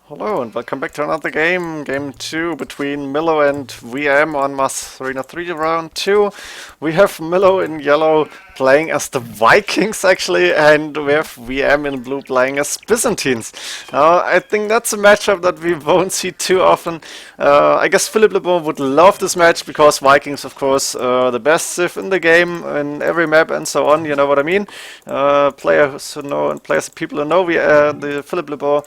Hello and welcome back to another game, Game 2 between Millo and VM on MoAre3 round 2. We have Millo in yellow playing as the Vikings actually, and we have VM in blue playing as Byzantines. I think that's a matchup that we won't see too often. I guess Philippe Lebon would love this match because Vikings, of course, the best civ in the game, in every map and so on, you know what I mean. Players who know and players, people who know the Philippe Lebon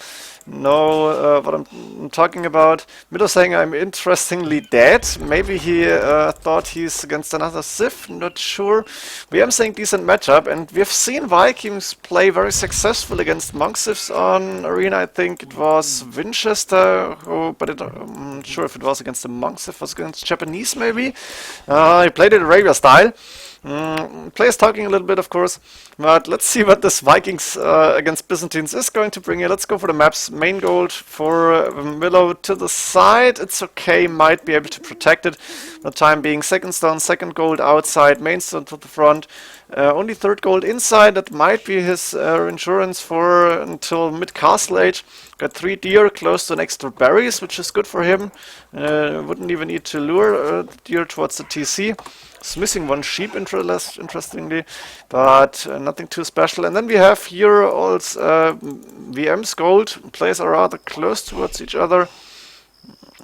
know what I'm talking about. Millo saying I'm interestingly dead. Maybe he thought he's against another Civ, not sure. VM saying decent matchup, and we've seen Vikings play very successful against Monk Civs on Arena. I think it was Winchester, but I'm not sure if it was against the Monk Civ, it was against Japanese maybe. He played it Arabia style. Players talking a little bit, of course, but let's see what this Vikings against Byzantines is going to bring here. Let's go for the maps. Main gold for Millo to the side. It's okay, might be able to protect it. For the time being, second stone, second gold outside, main stone to the front. Only third gold inside. That might be his insurance for until mid-castle age. Got 3 deer, close to an extra berries, which is good for him. Wouldn't even need to lure the deer towards the TC. It's missing 1 sheep, interestingly, but nothing too special. And then we have here also VM's gold. Players are rather close towards each other.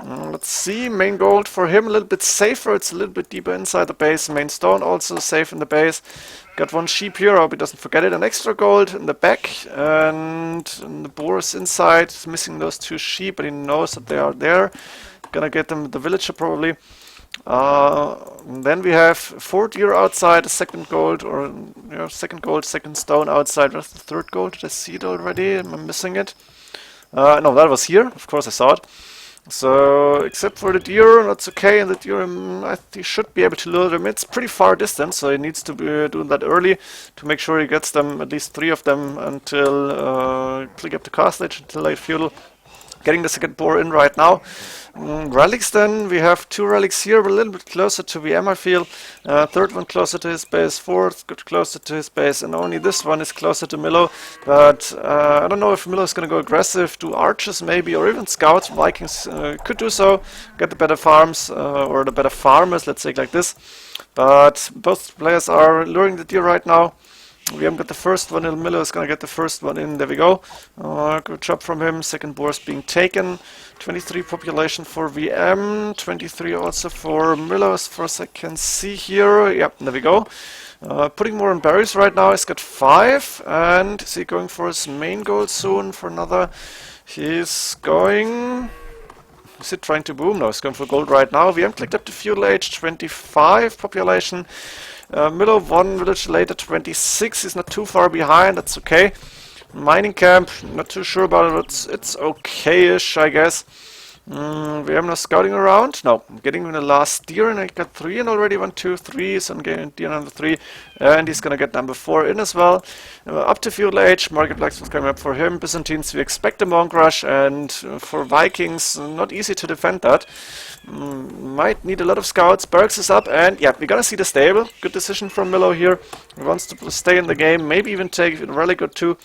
Let's see, main gold for him, a little bit safer. It's a little bit deeper inside the base. Main stone also safe in the base. Got 1 sheep here, I hope he doesn't forget it. An extra gold in the back, and the boars inside. He's missing those 2 sheep, but he knows that they are there. Gonna get them with the villager probably. Then we have 4 deer outside, a second gold, or second gold, second stone outside. Where's the third gold? Did I see it already? Am I missing it? No, that was here. Of course I saw it. So, except for the deer, that's okay, and the deer, I think he should be able to lure them. It's pretty far distance, so he needs to be doing that early to make sure he gets them, at least 3 of them, until click up the castle age, until late feudal. Getting the second boar in right now. Relics then, we have 2 relics here, but a little bit closer to VM I feel. Third one closer to his base, fourth closer to his base, and only this one is closer to Millo. But I don't know if Millo is going to go aggressive, do archers maybe, or even scouts. Vikings could do so, get the better farms, or the better farmers, let's say it like this. But both players are luring the deer right now. We haven't got the first one in. Millo is going to get the first one in. There we go. Good job from him. Second boar is being taken. 23 population for VM. 23 also for Millo, as far as I can see here. Yep, there we go. Putting more on berries right now. He's got 5. And is he going for his main goal soon for another? He's going... Is he trying to boom? No, he's going for gold right now. VM clicked up to feudal age. 25 population. Millo 1 village later, 26. He's not too far behind, that's okay. Mining camp, not too sure about it, but it's okay-ish, I guess. We have no scouting around. No, I'm getting the last deer, and I got 3 in already. 1, 2, 3, so I'm getting deer number 3. And he's gonna get number 4 in as well. Up to feudal age, market blacksmith coming up for him. Byzantines, we expect a monk rush, and for Vikings, not easy to defend that. Might need a lot of scouts. Barracks is up, and yeah, we're gonna see the stable. Good decision from Millo here. He wants to stay in the game, maybe even take a relic or 2.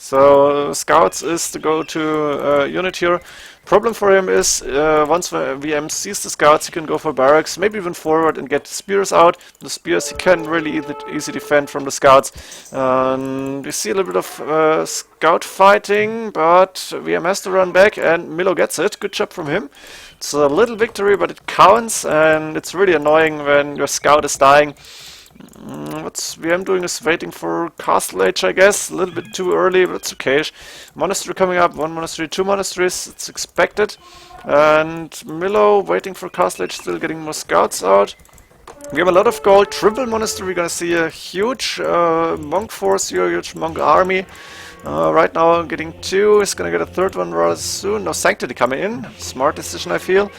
So scouts is the go-to unit here. Problem for him is once VM sees the scouts, he can go for barracks, maybe even forward and get spears out. The spears he can really easy defend from the scouts. We see a little bit of scout fighting, but VM has to run back, and Millo gets it. Good job from him. It's a little victory, but it counts, and it's really annoying when your scout is dying. What's VM doing is waiting for castle age, I guess. A little bit too early, but it's okay. Monastery coming up, 1 monastery, 2 monasteries, it's expected. And Millo waiting for castle age, still getting more scouts out. We have a lot of gold, triple monastery. We're gonna see a huge monk force here, huge monk army. Right now getting 2, he's gonna get a 3rd one rather soon. No sanctity coming in, smart decision I feel.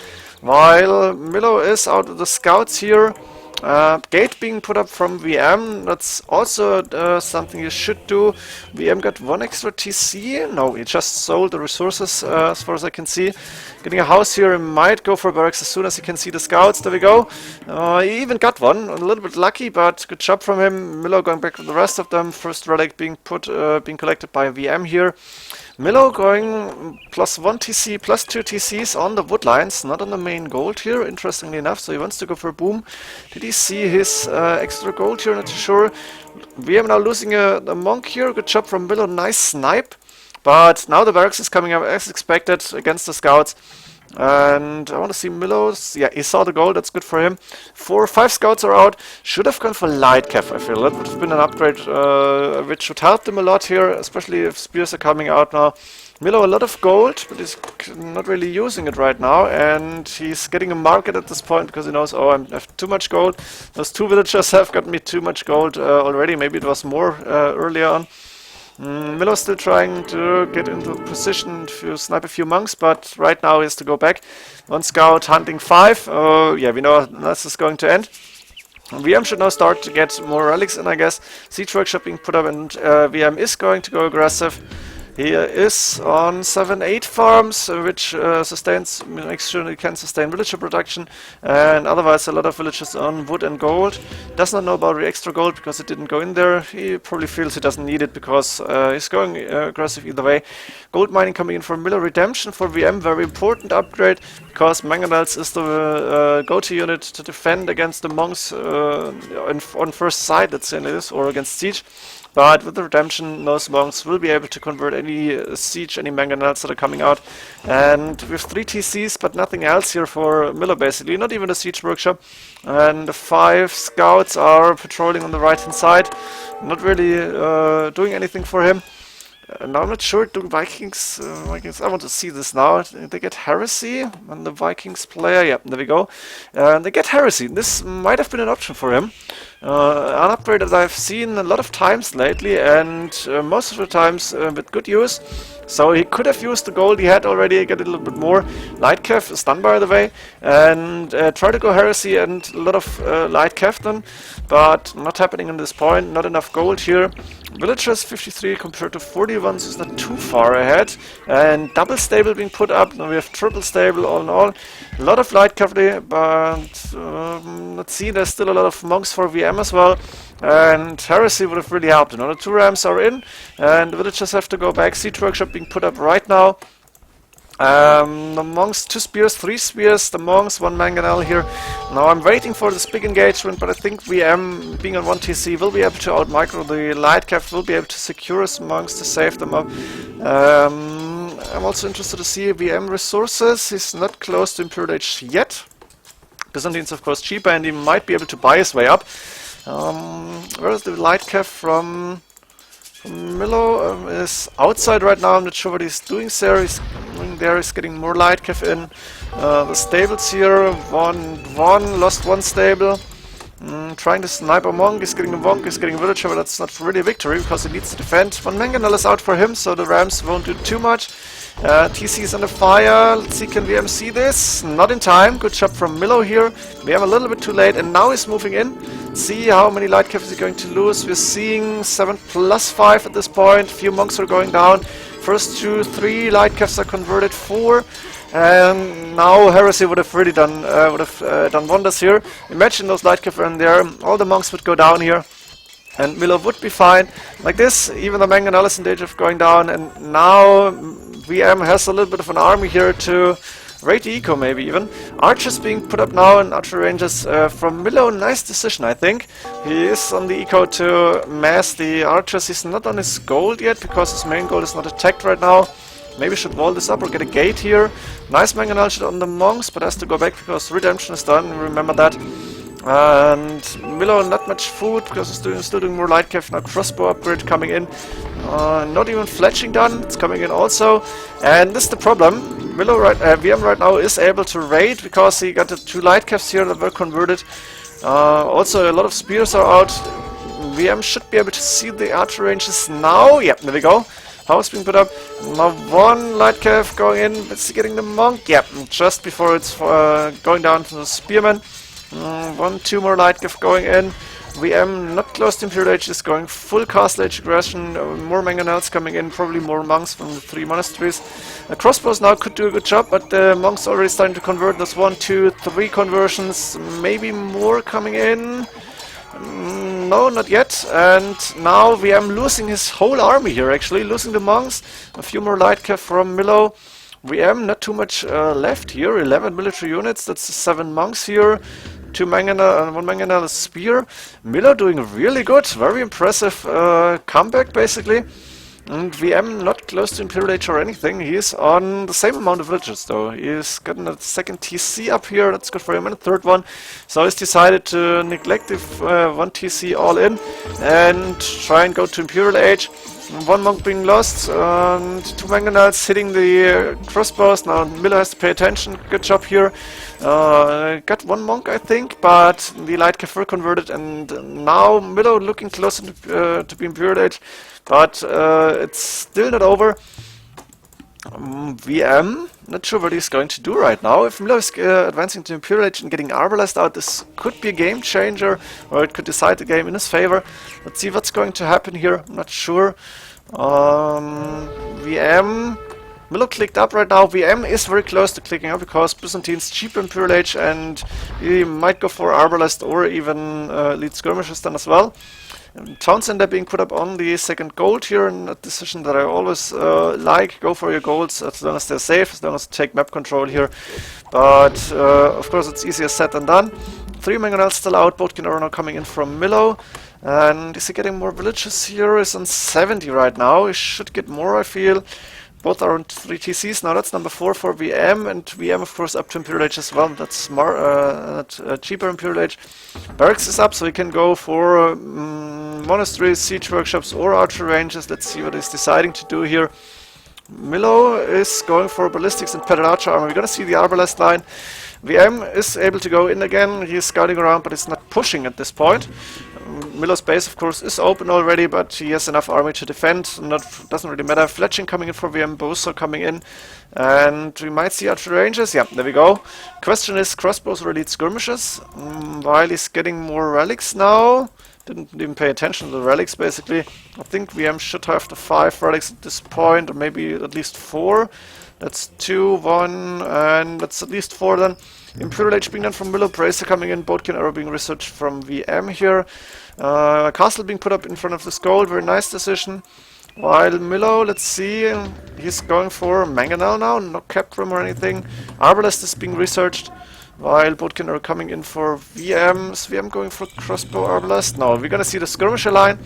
While Millo is out with the scouts here. Gate being put up from VM, that's also something you should do. VM got 1 extra TC. No, he just sold the resources as far as I can see. Getting a house here, he might go for barracks as soon as he can see the scouts. There we go. He even got 1. A little bit lucky, but good job from him. Millo going back with the rest of them. First relic being collected by VM here. Millo going +1 TC, +2 TCs on the wood lines, not on the main gold here, interestingly enough, so he wants to go for a boom. Did he see his extra gold here? Not too sure. We are now losing a monk here, good job from Millo, nice snipe. But now the barracks is coming up as expected against the scouts. And I want to see Millo's. Yeah, he saw the goal, that's good for him. 4 or 5 scouts are out. Should have gone for light cav, I feel. That would have been an upgrade which should help them a lot here, especially if spears are coming out now. Millo a lot of gold, but he's not really using it right now. And he's getting a market at this point because he knows, oh, I have too much gold. Those 2 villagers have got me too much gold already. Maybe it was more earlier on. Millo's still trying to get into position to snipe a few monks, but right now he has to go back. 1 scout hunting 5. Yeah, we know how this is going to end. VM should now start to get more relics in, I guess. Siege workshop being put up, and VM is going to go aggressive. He is on 7-8 farms, which sustains, makes sure he can sustain villager production, and otherwise a lot of villagers on wood and gold. Does not know about the extra gold because it didn't go in there. He probably feels he doesn't need it because he's going aggressive either way. Gold mining coming in for Millo. Redemption for VM, very important upgrade because mangonels is the go-to unit to defend against the monks on first sight, let's say it is, or against siege. But with the redemption, those monks will be able to convert any siege, any mangonels that are coming out. And we have 3 TCs, but nothing else here for Millo, basically. Not even a siege workshop. And the 5 scouts are patrolling on the right-hand side. Not really doing anything for him. Now I'm not sure, do Vikings, I want to see this now. They get Heresy on the Vikings player, yeah, there we go. They get Heresy. This might have been an option for him. An upgrade that I've seen a lot of times lately, and most of the times with good use. So he could have used the gold he had already, get a little bit more. Light Cav is done, by the way, and try to go Heresy and a lot of Light Cav then, but not happening at this point, not enough gold here. Villagers 53 compared to 41, so it's not too far ahead. And double stable being put up, now we have triple stable all in all. A lot of light cavalry, but let's see, there's still a lot of monks for VM as well. And Heresy would have really helped. The 2 rams are in, and the villagers have to go back. Siege workshop being put up right now. The monks, 2 spears, 3 spears, the monks, 1 mangonel here. Now I'm waiting for this big engagement, but I think VM, being on 1 TC, will be able to out-micro the light cav, will be able to secure his monks to save them up. I'm also interested to see VM resources. He's not close to Imperial Age yet. Byzantines, of course, cheaper, and he might be able to buy his way up. Where is the light cav from Millo? Is outside right now. I'm not sure what he's doing there. He's getting more light cav in. The stables here, lost 1 stable. Trying to snipe a monk, he's getting a monk, he's getting a villager, but that's not really a victory because he needs to defend. 1 mangonel is out for him, so the rams won't do too much. TC is under fire. Let's see, can VM see this? Not in time. Good job from Millo here. VM a little bit too late, and now he's moving in. See how many light cav is he going to lose. We're seeing 7 + 5 at this point. Few monks are going down. First 2, 3 light cavs are converted, 4. And now Heresy would have really done wonders here. Imagine those light cav in there. All the monks would go down here. And Millo would be fine. Like this, even the mangonel is in danger of going down. And now VM has a little bit of an army here to raid the eco, maybe even. Archers being put up now, and archer ranges from Millo. Nice decision, I think. He is on the eco to mass the archers. He's not on his gold yet because his main gold is not attacked right now. Maybe should wall this up or get a gate here. Nice mangonel shot on the monks, but has to go back because redemption is done. Remember that. And Millo not much food because he's still doing more light cav. Now crossbow upgrade coming in. Not even fletching done. It's coming in also. And this is the problem. VM right now is able to raid because he got the 2 light cavs here that were converted. Also a lot of spears are out. VM should be able to see the archer ranges now. Yep, there we go. House being put up. Now 1 light cav going in. Is he getting the monk? Yep, just before it's going down to the spearman. 1, 2 more light cav going in. VM not close to Imperial Age, is going full castle age aggression. More mangonels coming in, probably more monks from the 3 monasteries. The crossbows now could do a good job, but the monks already starting to convert. There's 1, 2, 3 conversions, maybe more coming in. no, not yet. And now VM losing his whole army here, actually. Losing the monks. A few more light cav from Millo. VM, not too much left here. 11 military units. That's 7 monks here. 2 mangonel and 1 mangonel spear. Millo doing really good. Very impressive comeback, basically. And VM not close to Imperial Age or anything. He's on the same amount of villages though. He's gotten a second TC up here. That's good for him. And a third one. So he's decided to neglect the 1 TC all in and try and go to Imperial Age. 1 monk being lost and 2 mangonels hitting the crossbows. Now Millo has to pay attention. Good job here. Got 1 monk, I think, but the light cav were converted, and now Millo looking closer to be Imperial Age, but it's still not over. VM, not sure what he's going to do right now. If Millo is advancing to Imperial Age and getting Arbalest out, this could be a game changer, or it could decide the game in his favor. Let's see what's going to happen here. I'm not sure. VM... Millo clicked up right now. VM is very close to clicking up because Byzantines cheap Imperial Age, and he might go for Arbalest or even lead skirmishes then as well. Townsend being put up on the second gold here, and a decision that I always like. Go for your golds as long as they're safe, as long as you take map control here. But of course it's easier said than done. 3 mangonels still out. Bodkin are now coming in from Millo. And is he getting more villages here? He's on 70 right now. He should get more, I feel. Both are on 3 TCs now. That's number 4 for VM, and VM of course up to Imperial Age as well. That's smart, cheaper Imperial Age. Barracks is up, so he can go for monasteries, siege workshops, or archer ranges. Let's see what he's deciding to do here. Millo is going for ballistics and padded archer armor. We're gonna see the Arbalest line. VM is able to go in again. He's scouting around, but it's not pushing at this point. Millo's base, of course, is open already, but he has enough army to defend. Doesn't really matter. Fletching coming in for VM, Boso coming in, and we might see archer ranges. Yeah, there we go. Question is, crossbows or lead skirmishes? While he's getting more relics now. Didn't even pay attention to the relics, basically. I think VM should have the 5 relics at this point, or maybe at least 4. That's 2, 1, and that's at least 4 then. Imperial Age being done from Millo, Bracer coming in, Bodkin arrow being researched from VM here. Castle being put up in front of this gold, very nice decision. While Millo, let's see, he's going for mangonel now, no caprum or anything. Arbalest is being researched. While Bodkin are coming in for VM. Is VM going for crossbow Arbalest? No, we're gonna see the skirmisher line.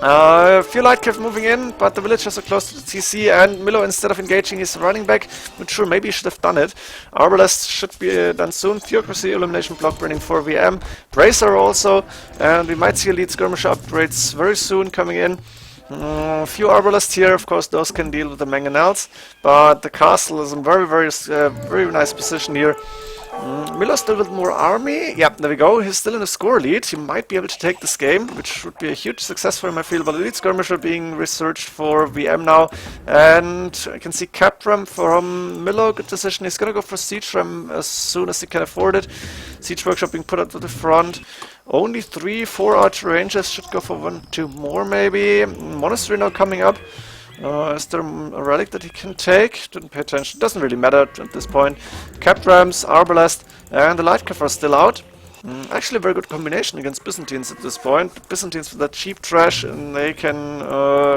A few light cav moving in, but the villagers are close to the TC, and Millo, instead of engaging, is running back. Not sure, maybe he should have done it. Arbalest should be done soon. Theocracy, Illumination block burning for VM. Bracer also, and we might see elite skirmisher upgrades very soon coming in. A few Arbalest here, of course, those can deal with the mangonels, but the castle is in very nice position here. Millo still with more army. Yeah, there we go. He's still in a score lead. He might be able to take this game, which would be a huge success for him, I feel. But elite skirmisher being researched for VM now. And I can see Capram from Millo. Good decision. He's gonna go for Siege Ram as soon as he can afford it. Siege Workshop being put up to the front. Only 3, 4 archer ranges. Should go for 1, 2 more maybe. Monastery now coming up. Is there a relic that he can take? Didn't pay attention. Doesn't really matter at this point. Cap Rams, Arbalest, and the light cav are still out. Actually a very good combination against Byzantines at this point. Byzantines with that cheap trash, and they can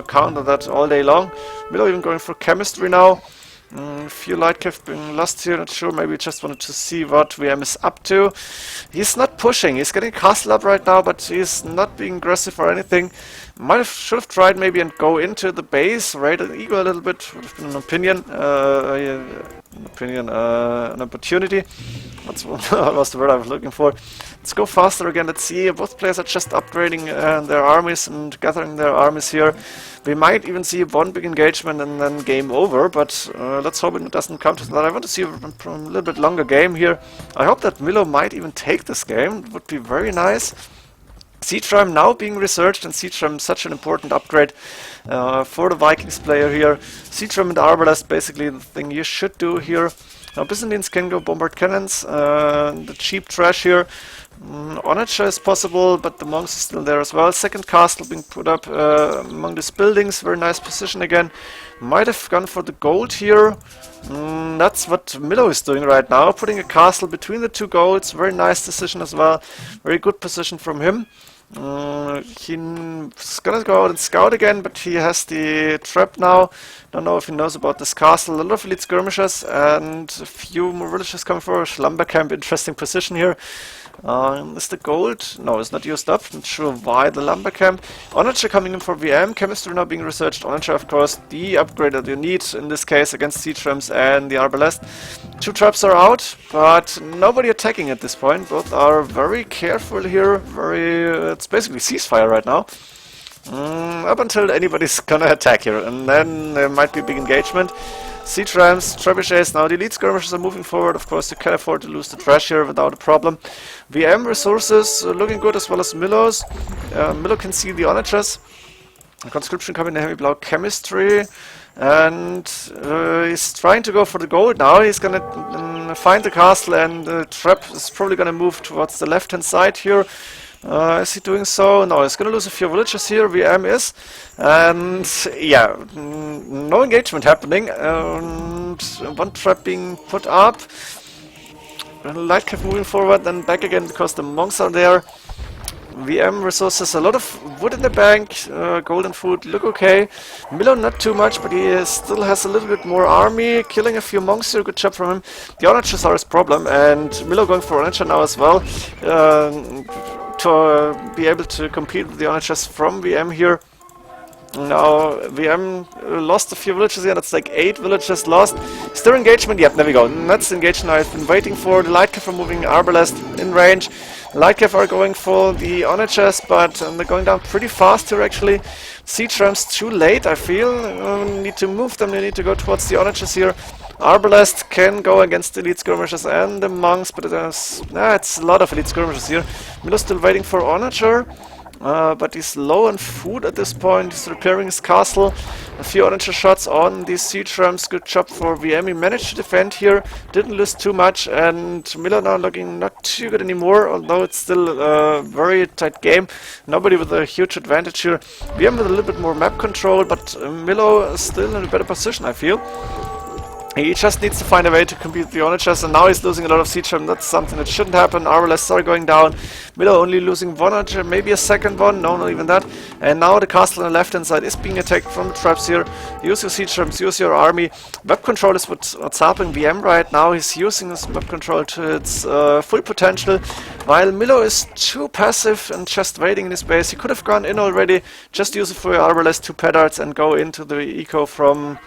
counter that all day long. Millo even going for chemistry now. A few light cav being lost here, not sure, maybe just wanted to see what VM is up to. He's not pushing, he's getting castle up right now, but he's not being aggressive or anything. Should have tried maybe and go into the base, raid an ego a little bit, would have been an opportunity. What was the word I was looking for? Let's go faster again. Let's see. Both players are just upgrading their armies and gathering their armies here. We might even see one big engagement and then game over, but let's hope it doesn't come to that. I want to see a little bit longer game here. I hope that Millo might even take this game. It would be very nice. Siege Ram now being researched, and Siege Ram such an important upgrade for the Vikings player here. Siege Ram and Arbalest basically the thing you should do here. Now Byzantines can go bombard cannons, the cheap trash here. Onacha is possible, but the monks are still there as well. Second castle being put up among these buildings, very nice position again. Might have gone for the gold here. That's what Millo is doing right now, putting a castle between the two golds. Very nice decision as well, very good position from him. He's gonna go out and scout again, but he has the trap now. Don't know if he knows about this castle. A lot of elite skirmishers and a few more villagers coming for a lumber camp. Interesting position here. Is the gold? No, it's not used up. Not sure why the lumber camp. Onager coming in for VM. Chemistry now being researched. Onager, of course, the upgrade that you need in this case against siege rams and the arbalest. 2 traps are out, but nobody attacking at this point. Both are very careful here. It's basically ceasefire right now. Up until anybody's gonna attack here, and then there might be a big engagement. Siege rams, trebuchets, now the elite skirmishers are moving forward. Of course, you can afford to lose the trash here without a problem. VM resources looking good, as well as Millo's. Millo can see the onagers. Conscription coming in heavy blau chemistry, and he's trying to go for the gold now. He's gonna find the castle, and the trap is probably gonna move towards the left hand side here. Is he doing so? No, he's gonna lose a few villages here, VM is. And yeah, no engagement happening. And one trap being put up. Light cav moving forward, then back again because the monks are there. VM resources, a lot of wood in the bank, golden food look okay. Millo not too much, but he still has a little bit more army, killing a few monks here, good job from him. The onagers are his problem, and Millo going for onager now as well, to be able to compete with the onagers from VM here. Now, VM lost a few villages here, that's like 8 villages lost. Is there engagement? Yep, there we go. That's the engagement I've been waiting for. The light cav are moving arbalest in range. Light cav are going for the onagers, but they're going down pretty fast here actually. Siege rams too late, I feel. Need to move them, they need to go towards the onagers here. Arbalest can go against the elite skirmishers and the monks, but it's a lot of elite skirmishers here. Millo's still waiting for onager. But he's low on food at this point. He's repairing his castle. A few onager shots on these siege rams. Good job for VM. He managed to defend here. Didn't lose too much. And Millo now looking not too good anymore, although it's still a very tight game. Nobody with a huge advantage here. VM with a little bit more map control, but Millo is still in a better position, I feel. He just needs to find a way to compete with the onagers, and now he's losing a lot of siege ram. That's something that shouldn't happen. Arbalests are going down. Millo only losing one onager, maybe a second one. No, not even that. And now the castle on the left hand side is being attacked from the traps here. Use your siege rams, use your army. Map control is what's helping VM right now. He's using his map control to its full potential, while Millo is too passive and just waiting in his base. He could have gone in already. Just use it for your arbalest, 2 petards, and go into the eco from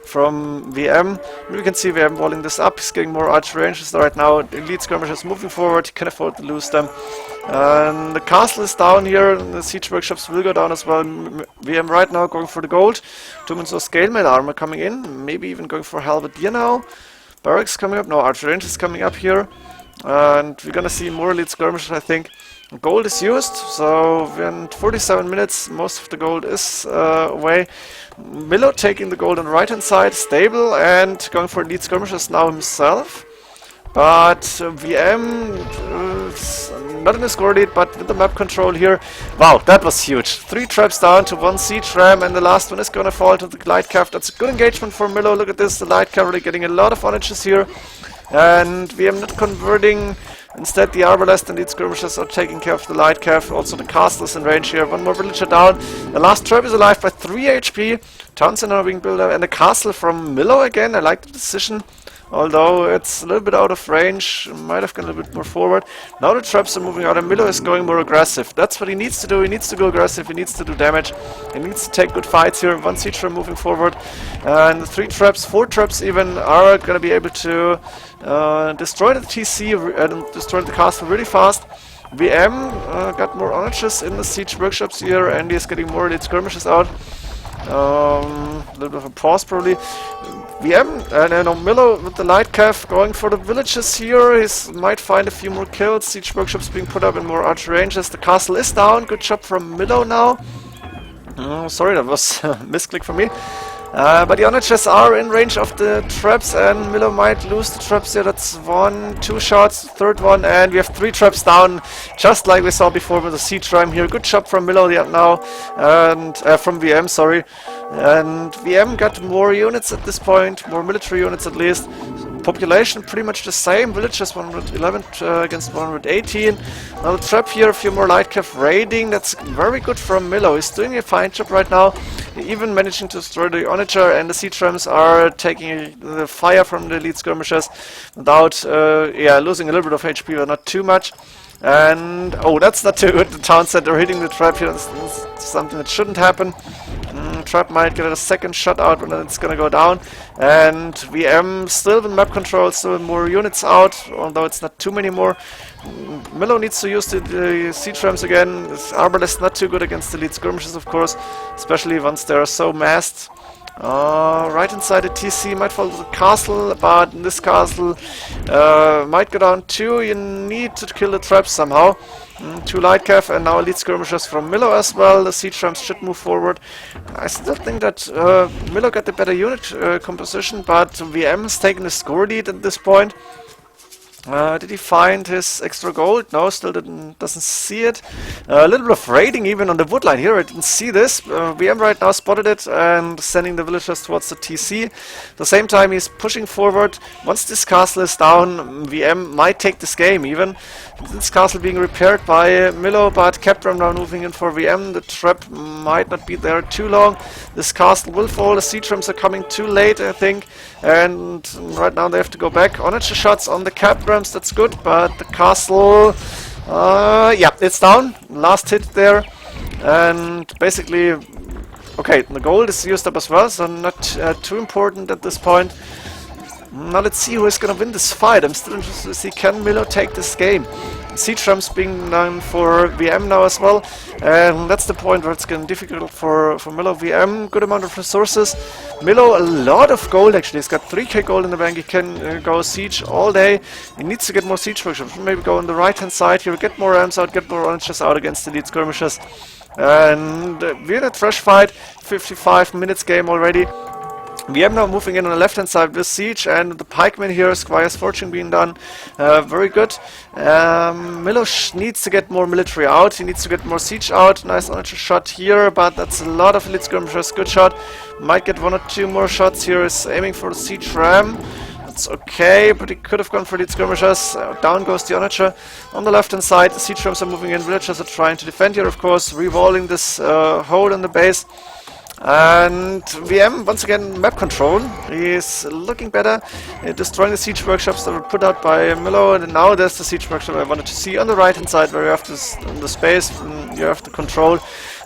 VM. We can see VM walling this up. He's getting more archery ranges right now. The elite skirmishers moving forward. He can afford to lose them. And the castle is down here, and the siege workshops will go down as well. VM right now going for the gold. Tumenso scale mail armor coming in. Maybe even going for halberdier now. Barracks coming up. No, archery range is coming up here. And we're gonna see more elite skirmishers, I think. Gold is used, so in 47 minutes most of the gold is away. Millo taking the gold on the right hand side, stable, and going for elite skirmishers now himself. But VM not in the score lead, but with the map control here. Wow, that was huge. 3 traps down to 1 siege ram, and the last one is gonna fall to the light cav. That's a good engagement for Millo. Look at this, the light cavalry getting a lot of onagers here. And VM not converting. Instead, the arbalest and elite skirmishers are taking care of the light cav. Also, the castle is in range here. 1 more villager down. The last trap is alive by 3 HP. Towns are now being built up. And the castle from Millo again. I like the decision. Although it's a little bit out of range. Might have gone a little bit more forward. Now the traps are moving out and Millo is going more aggressive. That's what he needs to do. He needs to go aggressive. He needs to do damage. He needs to take good fights here. 1 siege ram moving forward. And 3 traps, 4 traps even, are going to be able to destroy the TC and destroy the castle really fast. VM got more onagers in the siege workshops here, and he's getting more elite skirmishes out. A little bit of a pause probably. VM and Millo with the light cav going for the villages here. He might find a few more kills. Siege workshops being put up in more archer ranges. The castle is down. Good job from Millo now. Sorry, that was a misclick for me. But the onagers are in range of the traps, and Millo might lose the traps here. That's 1, 2 shots, 3rd one, and we have 3 traps down, just like we saw before with the siege ram here. Good job from Millo now, and from VM, sorry. And VM got more units at this point, more military units at least. Population pretty much the same. Villages 111 against 118. Now the trap here, a few more light cav raiding. That's very good from Millo. He's doing a fine job right now. Even managing to destroy the Onager, and the siege rams are taking the fire from the elite skirmishers without losing a little bit of HP, but not too much. And oh, that's not too good. The town center hitting the trap here. That's something that shouldn't happen. Trap might get a second shot out when it's gonna go down. And VM still with map control, still more units out, although it's not too many more. Millo needs to use the siege rams again. This arbalest not too good against the elite skirmishes, of course, especially once they're so massed. Right inside the TC might fall to the castle, but in this castle might go down too. You need to kill the traps somehow. 2 light cav and now elite skirmishers from Millo as well. The siege rams should move forward. I still think that Millo got the better unit composition, but VM has taken the score lead at this point. Did he find his extra gold? No, still doesn't see it. A little bit of raiding even on the wood line here. I didn't see this. VM right now spotted it and sending the villagers towards the TC. At the same time, he's pushing forward. Once this castle is down, VM might take this game even. This castle being repaired by Millo, but Capram now moving in for VM. The trap might not be there too long. This castle will fall. The siege rams are coming too late, I think. And right now they have to go back. Onager shots on the Caprams, that's good, but the castle, yeah, it's down. Last hit there. And basically, okay, the gold is used up as well, so not too important at this point. Now let's see who is going to win this fight. I'm still interested to see, can Millo take this game? Siege rams being done for VM now as well, and that's the point where it's getting difficult for Millo. VM, good amount of resources. Millo, a lot of gold actually. He's got 3k gold in the bank. He can go siege all day. He needs to get more siege workshops. Maybe go on the right hand side here, get more rams out, get more onagers out against the elite skirmishers. And we're in a fresh fight, 55 minutes game already. VM now moving in on the left hand side with siege, and the pikemen here, Squire's Fortune being done. Very good. Millo needs to get more military out. He needs to get more siege out. Nice onager shot here, but that's a lot of elite skirmishers. Good shot. Might get 1 or 2 more shots here. Is aiming for the siege ram. That's okay, but he could have gone for elite skirmishers. Down goes the onager. On the left hand side, the siege rams are moving in. Villagers are trying to defend here, of course, rewalling this hole in the base. And VM, once again, map control. He's looking better, destroying the siege workshops that were put out by Millo, and now there's the siege workshop I wanted to see on the right hand side where you have this, the space, you have the control.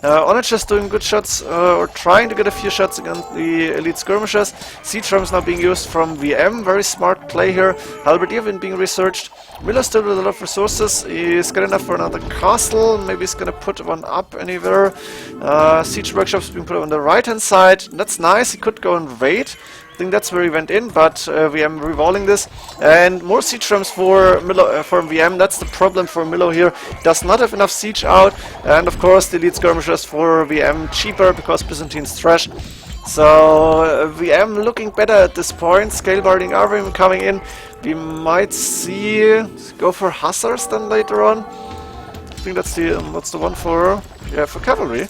Onagers doing good shots, or trying to get a few shots against the elite skirmishers. Siege rams now being used from VM, very smart play here. Halberdier being researched. Millo still with a lot of resources. He's got enough for another castle. Maybe he's gonna put one up anywhere. Siege workshops being put on the right hand side. That's nice. He could go and raid. I think that's where he went in, but VM rewalling this. And more siege rams for Millo, for VM. That's the problem for Millo here. Does not have enough siege out. And of course the elite skirmishers for VM cheaper because Byzantines trash. So VM looking better at this point. Scale barding army coming in. We might see go for hussars then later on. I think that's the one for cavalry.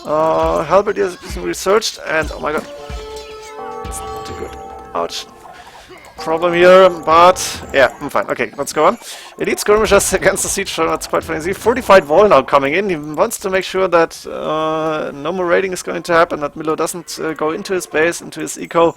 Halberdier is being researched, and oh my god, it's not too good. Ouch. Problem here, but yeah, I'm fine. Okay, let's go on. Elite skirmishers against the siege, that's quite funny. See, fortified wall now coming in. He wants to make sure that no more raiding is going to happen, that Millo doesn't go into his base, into his eco.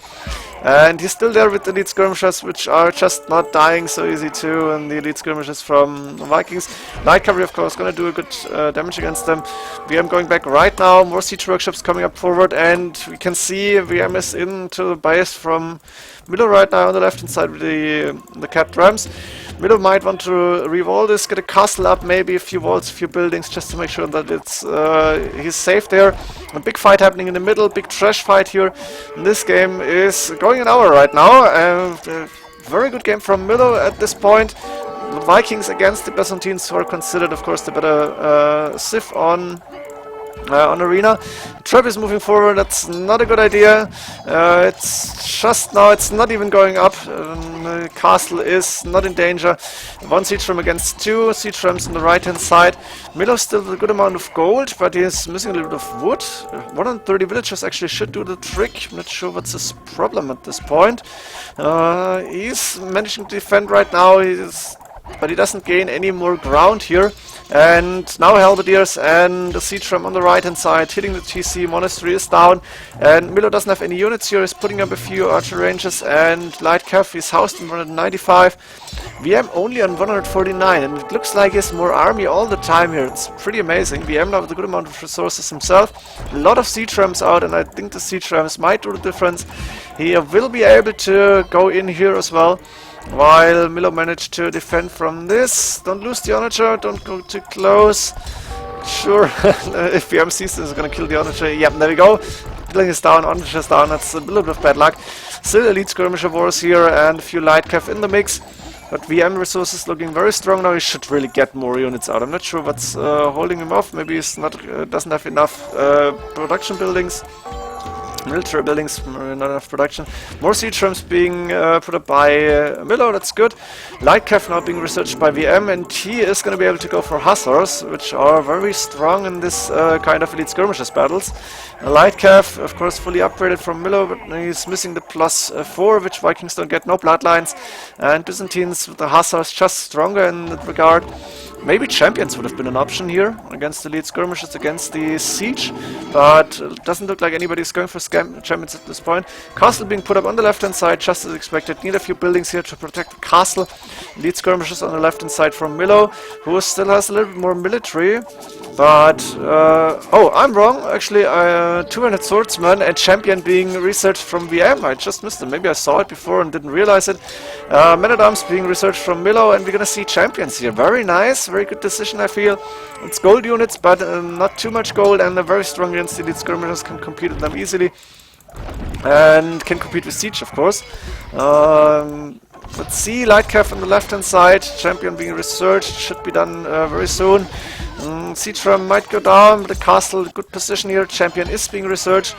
And he's still there with the elite skirmishers, which are just not dying so easy too, and the elite skirmishers from the Vikings. Light cavalry, of course, going to do a good damage against them. VM going back right now, more siege workshops coming up forward, and we can see VM is into the base from Millo right now on the left hand side with the capped rams. Millo might want to rewall this, get a castle up, maybe a few walls, a few buildings, just to make sure that it's he's safe there. A big fight happening in the middle, big trash fight here. And this game is going an hour right now, and very good game from Millo at this point. The Vikings against the Byzantines, who are considered, of course, the better civ on on arena. Trap is moving forward, that's not a good idea. It's just now, it's not even going up. The castle is not in danger. One siege ram against two siege rams on the right hand side. Millo still with a good amount of gold, but he is missing a little bit of wood. 130 villagers actually should do the trick. I'm not sure what's his problem at this point. He's managing to defend right now, but he doesn't gain any more ground here. And now Halberdiers and the siege ram on the right hand side hitting the TC. MoAre3 is down, and Millo doesn't have any units here. He's putting up a few archer ranges, and Light Cav is housed in 195. VM only on 149, and it looks like he has more army all the time here. It's pretty amazing. VM now with a good amount of resources himself. A lot of siege rams out, and I think the siege rams might do the difference. He will be able to go in here as well, while Millo managed to defend from this. Don't lose the Onager, don't go too close. Sure, if VM sees this, is gonna kill the Onager. Yep, there we go. Building is down, Onager is down, that's a little bit of bad luck. Still elite skirmisher wars here and a few light cav in the mix. But VM resources looking very strong now. He should really get more units out. I'm not sure what's holding him off. Maybe he's not doesn't have enough production buildings. Military buildings, not enough production. More siege rams being put up by Millo, that's good. Light Cav now being researched by VM, and he is going to be able to go for Hussars, which are very strong in this kind of elite skirmishes battles. Light Cav, of course, fully upgraded from Millo, but he's missing the +4, which Vikings don't get, no bloodlines. And Byzantines with the Hussars just stronger in that regard. Maybe champions would have been an option here against the elite skirmishes, against the siege, but it doesn't look like anybody's going for champions at this point. Castle being put up on the left hand side, just as expected. Need a few buildings here to protect the castle. Elite skirmishes on the left hand side from Millo, who still has a little bit more military. But, oh, I'm wrong. Actually, 200 swordsmen and champion being researched from VM. I just missed it. Maybe I saw it before and didn't realize it. Men-at-arms being researched from Millo, and we're gonna see champions here. Very nice, very good decision, I feel. It's gold units, but not too much gold, and they're very strong against elite skirmishers, can compete with them easily. And can compete with siege, of course. Let's see, Light Cav on the left hand side, champion being researched, should be done very soon. Siege ram might go down, but the castle, good position here, champion is being researched.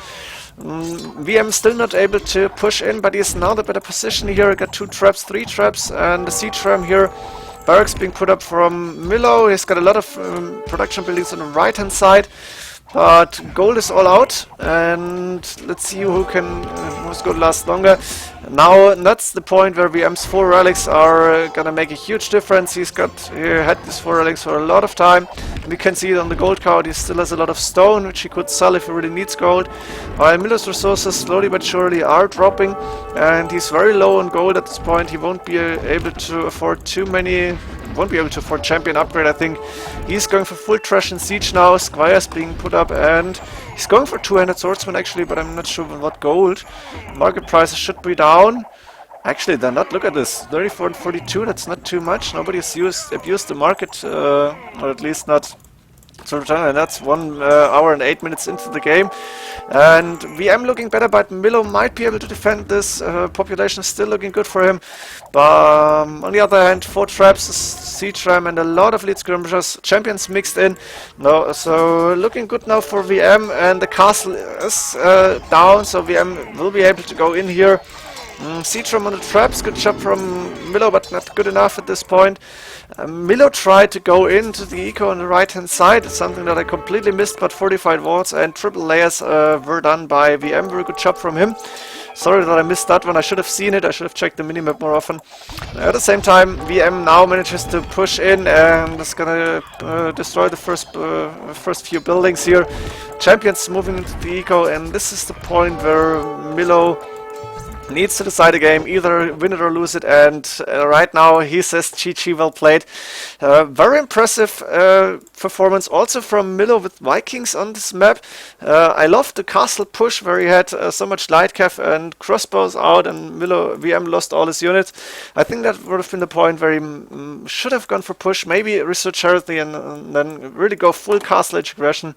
VM still not able to push in, but he is now the better position here. Got 2 traps, 3 traps, and the siege ram here. Barracks being put up from Millo. He's got a lot of production buildings on the right hand side. But gold is all out, and let's see who's going to last longer. Now that's the point where VM's 4 relics are gonna make a huge difference. He had these 4 relics for a lot of time. We can see it on the gold count. He still has a lot of stone, which he could sell if he really needs gold. While Millo's resources slowly but surely are dropping, and he's very low on gold at this point. He won't be able to afford too many. Won't be able to afford champion upgrade, I think. He's going for full trash and siege now. Squires being put up, and he's going for 200 swordsmen actually, but I'm not sure what gold. Market prices should be down. Actually, they're not. Look at this, 34 and 42. That's not too much. Nobody's abused the market, or at least not. And that's 1 hour and 8 minutes into the game, and VM looking better, but Millo might be able to defend this. Population is still looking good for him, but on the other hand, 4 traps, siege ram, and a lot of elite skirmishers, champions mixed in. No, so looking good now for VM, and the castle is down, so VM will be able to go in here. Siege ram on the traps, good job from Millo, but not good enough at this point. Millo tried to go into the eco on the right hand side. It's something that I completely missed, but fortified walls and triple layers were done by VM. Very good job from him. Sorry that I missed that one. I should have seen it. I should have checked the minimap more often. At the same time, VM now manages to push in and is gonna destroy the first few buildings here. Champions moving into the eco, and this is the point where Millo needs to decide a game, either win it or lose it, and right now he says GG, well played. Very impressive performance also from Millo with Vikings on this map. I love the castle push where he had so much light cav and crossbows out, and VM lost all his units. I think that would have been the point where he should have gone for push, maybe research Charity and then really go full castle edge aggression.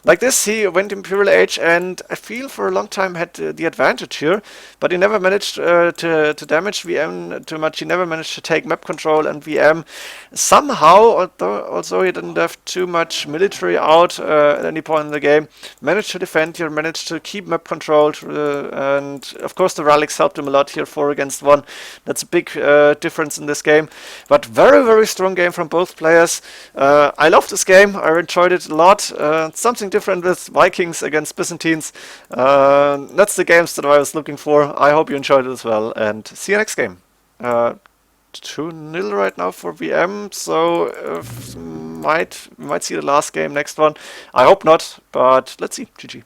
like this, he went Imperial Age, and I feel for a long time had the advantage here, but he never managed to damage VM too much. He never managed to take map control, and VM somehow, although he didn't have too much military out at any point in the game, managed to defend here, managed to keep map control, and of course the relics helped him a lot here, 4 against 1. That's a big difference in this game, but very, very strong game from both players. I love this game. I enjoyed it a lot. Something different with Vikings against Byzantines. That's the games that I was looking for. I hope you enjoyed it as well, and see you next game. 2-0 right now for VM, so might see the last game next one. I hope not, but let's see. GG.